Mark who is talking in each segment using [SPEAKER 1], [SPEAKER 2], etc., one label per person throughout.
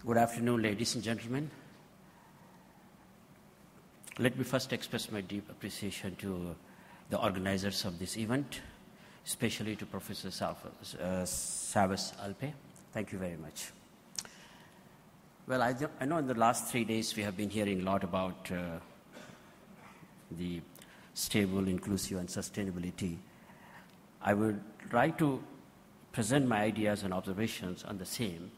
[SPEAKER 1] Good afternoon, ladies and gentlemen. Let me first express my deep appreciation to the organizers of this event, especially to Professor Savas Alpe. Thank you very much. Well, I know in the last 3 days we have been hearing a lot about the stable, inclusive, and sustainability. I would like to present my ideas and observations on the same.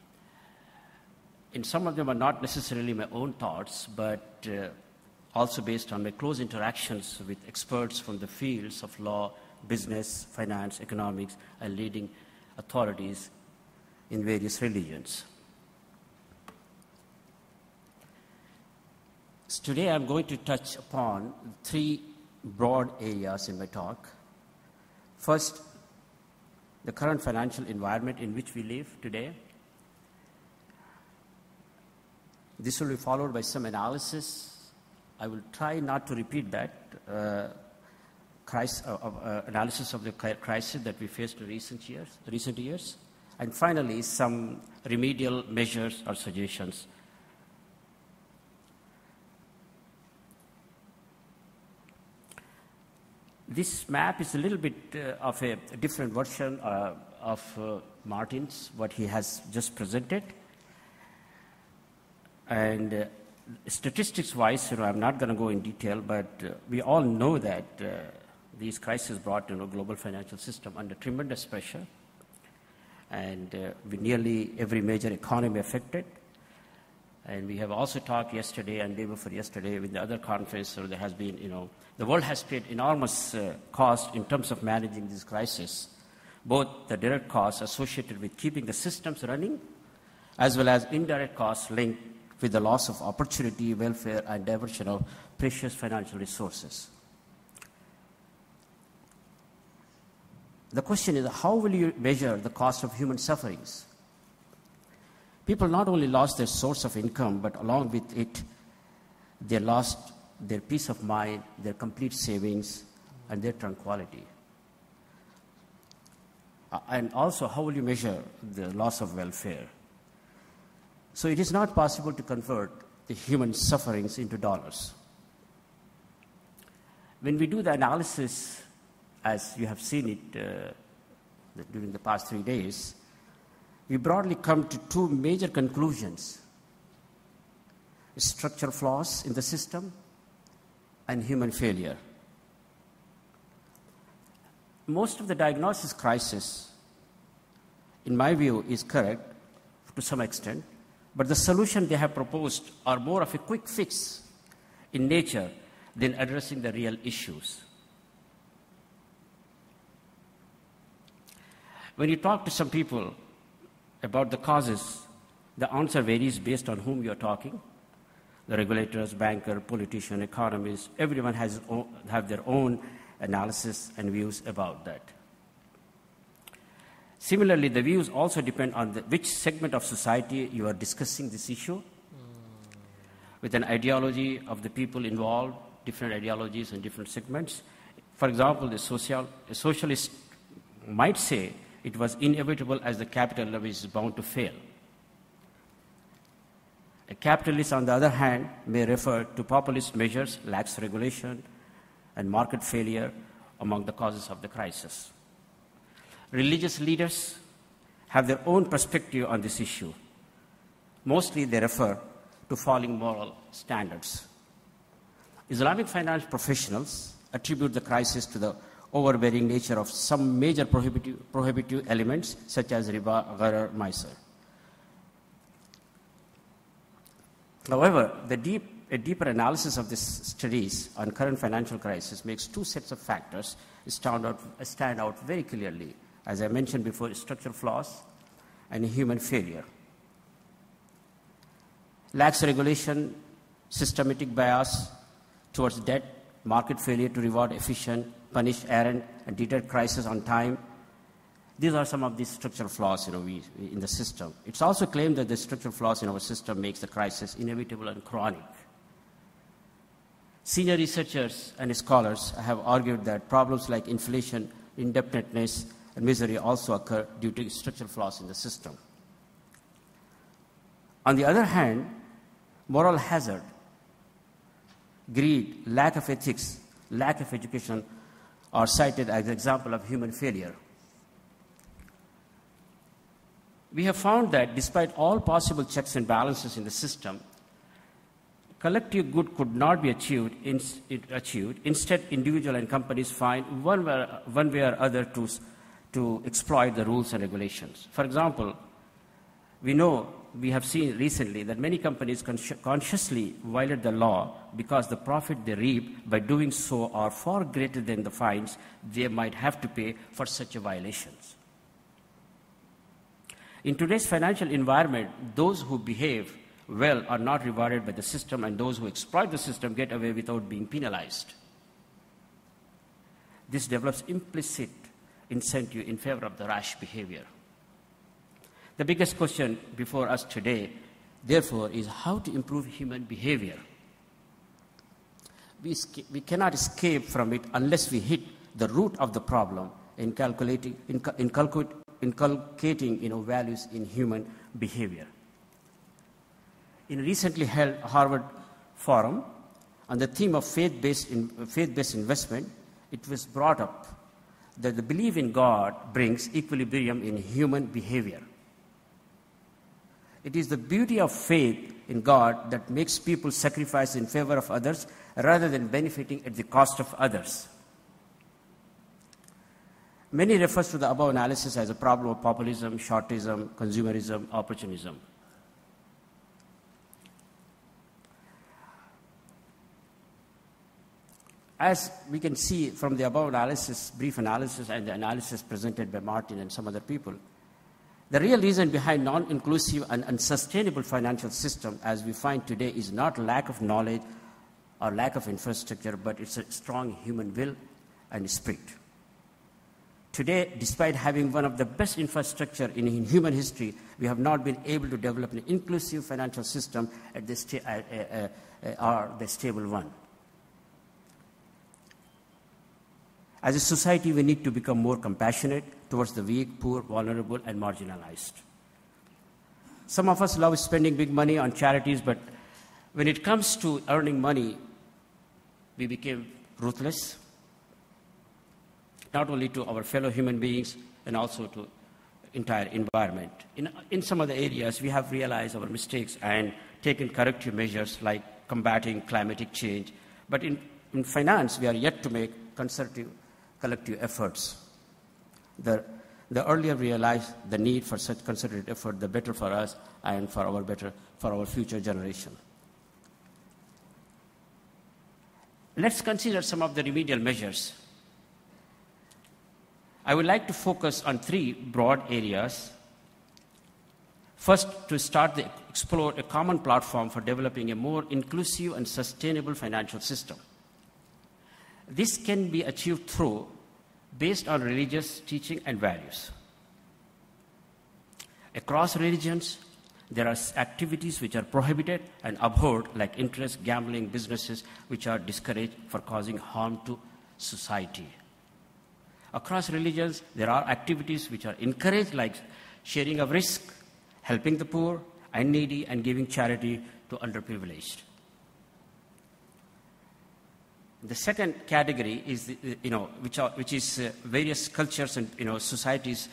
[SPEAKER 1] And some of them are not necessarily my own thoughts, but also based on my close interactions with experts from the fields of law, business, finance, economics, and leading authorities in various religions. So today I'm going to touch upon 3 broad areas in my talk. First, the current financial environment in which we live today. This will be followed by some analysis. I will try not to repeat that analysis of the crisis that we faced in recent years. And finally, some remedial measures or suggestions. This map is a little bit of a different version of Martin's, what he has just presented. And statistics-wise, I'm not going to go in detail, but we all know that these crises brought global financial system under tremendous pressure, and with nearly every major economy affected. And we have also talked yesterday and day before yesterday with the other conference, so there has been, the world has paid enormous cost in terms of managing this crisis, both the direct costs associated with keeping the systems running, as well as indirect costs linked with the loss of opportunity, welfare, and diversion of precious financial resources. The question is, how will you measure the cost of human sufferings? People not only lost their source of income, but along with it, they lost their peace of mind, their complete savings, and their tranquility. And also, how will you measure the loss of welfare? So it is not possible to convert the human sufferings into dollars. When we do the analysis, as you have seen it during the past 3 days, we broadly come to 2 major conclusions: structural flaws in the system and human failure. Most of the diagnosis crisis, in my view, is correct to some extent, but the solution they have proposed are more of a quick fix in nature than addressing the real issues. When you talk to some people about the causes, the answer varies based on whom you are talking. The regulators, banker, politician, economists, everyone have their own analysis and views about that. Similarly, the views also depend on which segment of society you are discussing this issue. With an ideology of the people involved, different ideologies and different segments. For example, a socialist might say it was inevitable as the capital levy is bound to fail. A capitalist, on the other hand, may refer to populist measures, lax regulation, and market failure among the causes of the crisis. Religious leaders have their own perspective on this issue. Mostly they refer to falling moral standards. Islamic finance professionals attribute the crisis to the overbearing nature of some major prohibitive elements such as riba, gharar, maisar. However, a deeper analysis of these studies on current financial crisis makes 2 sets of factors stand out very clearly. As I mentioned before, structural flaws and human failure. Lax regulation, systematic bias towards debt, market failure to reward efficient, punish errant, and detect crisis on time. These are some of the structural flaws in the system. It's also claimed that the structural flaws in our system makes the crisis inevitable and chronic. Senior researchers and scholars have argued that problems like inflation, indebtedness, and misery also occur due to structural flaws in the system. On the other hand, moral hazard, greed, lack of ethics, lack of education are cited as an example of human failure. We have found that despite all possible checks and balances in the system, collective good could not be achieved. Instead, individuals and companies find one way or other to exploit the rules and regulations. For example, we have seen recently that many companies consciously violate the law because the profit they reap by doing so are far greater than the fines they might have to pay for such violations. In today's financial environment, those who behave well are not rewarded by the system, and those who exploit the system get away without being penalized. This develops implicit incentive in favor of the rash behavior. The biggest question before us today, therefore, is how to improve human behavior. We cannot escape from it unless we hit the root of the problem in inculcating values in human behavior. In a recently held Harvard forum on the theme of faith-based investment, it was brought up that the belief in God brings equilibrium in human behavior. It is the beauty of faith in God that makes people sacrifice in favor of others rather than benefiting at the cost of others. Many refer to the above analysis as a problem of populism, shortism, consumerism, opportunism. As we can see from the above analysis, brief analysis, and the analysis presented by Martin and some other people, the real reason behind non-inclusive and unsustainable financial system as we find today is not lack of knowledge or lack of infrastructure, but it's a strong human will and spirit. Today, despite having one of the best infrastructure in human history, we have not been able to develop an inclusive financial system or the stable one. As a society, we need to become more compassionate towards the weak, poor, vulnerable, and marginalized. Some of us love spending big money on charities, but when it comes to earning money, we became ruthless, not only to our fellow human beings and also to entire environment. In some of the areas, we have realized our mistakes and taken corrective measures like combating climatic change. But in finance, we are yet to make collective efforts. The earlier we realize the need for such concerted effort, the better for us and for our future generation. Let's consider some of the remedial measures. I would like to focus on three broad areas. First, to explore a common platform for developing a more inclusive and sustainable financial system. This can be achieved based on religious teaching and values. Across religions, there are activities which are prohibited and abhorred, like interest, gambling, businesses, which are discouraged for causing harm to society. Across religions, there are activities which are encouraged, like sharing of risk, helping the poor and needy, and giving charity to underprivileged. The second category is, which is various cultures and societies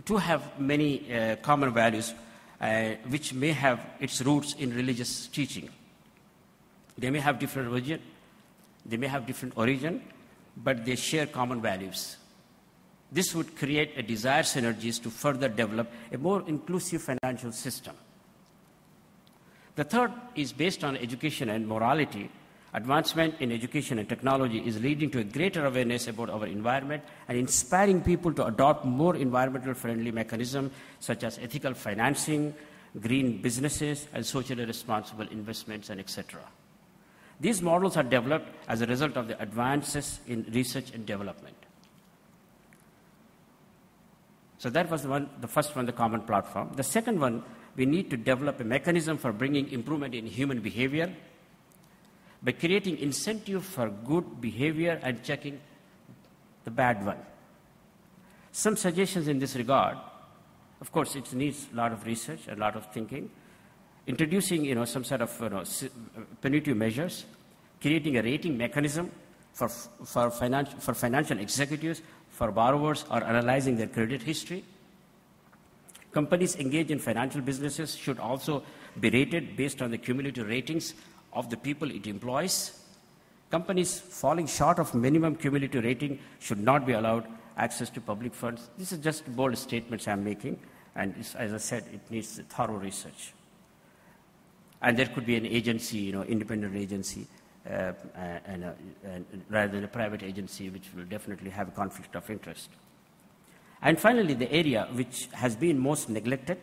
[SPEAKER 1] to have many common values, which may have its roots in religious teaching. They may have different religion, they may have different origin, but they share common values. This would create a desired synergies to further develop a more inclusive financial system. The third is based on education and morality. Advancement in education and technology is leading to a greater awareness about our environment and inspiring people to adopt more environmental friendly mechanisms such as ethical financing, green businesses, and socially responsible investments, and etc. These models are developed as a result of the advances in research and development. So that was the first one, the common platform. The second one, we need to develop a mechanism for bringing improvement in human behavior by creating incentive for good behavior and checking the bad one. Some suggestions in this regard. Of course, it needs a lot of research, a lot of thinking. introducing some sort of punitive measures, creating a rating mechanism for financial executives, for borrowers, or analyzing their credit history. Companies engaged in financial businesses should also be rated based on the cumulative ratings of the people it employs. Companies falling short of minimum cumulative rating should not be allowed access to public funds. This is just bold statements I'm making, and as I said, it needs thorough research. And there could be an agency, independent agency, and rather than a private agency, which will definitely have a conflict of interest. And finally, the area which has been most neglected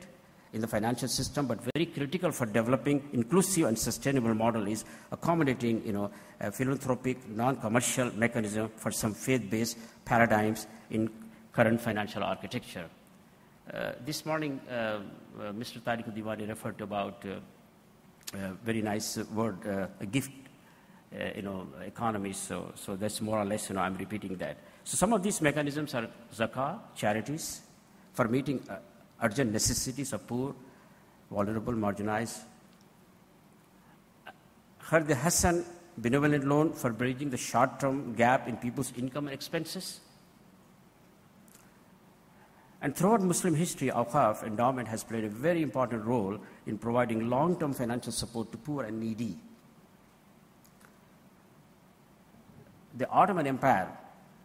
[SPEAKER 1] in the financial system, but very critical for developing inclusive and sustainable model, is accommodating, a philanthropic, non-commercial mechanism for some faith-based paradigms in current financial architecture. This morning, Mr. Tariq Diwani referred to about a very nice word, a gift, economy. So that's more or less, I'm repeating that. So some of these mechanisms are zakah, charities, for meeting urgent necessities of poor, vulnerable, marginalized. Khard Hassan, benevolent loan for bridging the short-term gap in people's income and expenses. And throughout Muslim history, Awqaf endowment has played a very important role in providing long-term financial support to poor and needy. The Ottoman Empire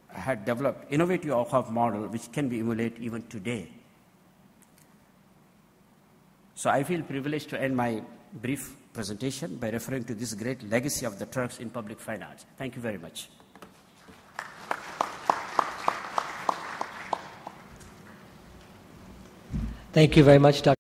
[SPEAKER 1] had developed innovative Awqaf model which can be emulated even today. So I feel privileged to end my brief presentation by referring to this great legacy of the Turks in public finance. Thank you very much.
[SPEAKER 2] Thank you very much, Dr.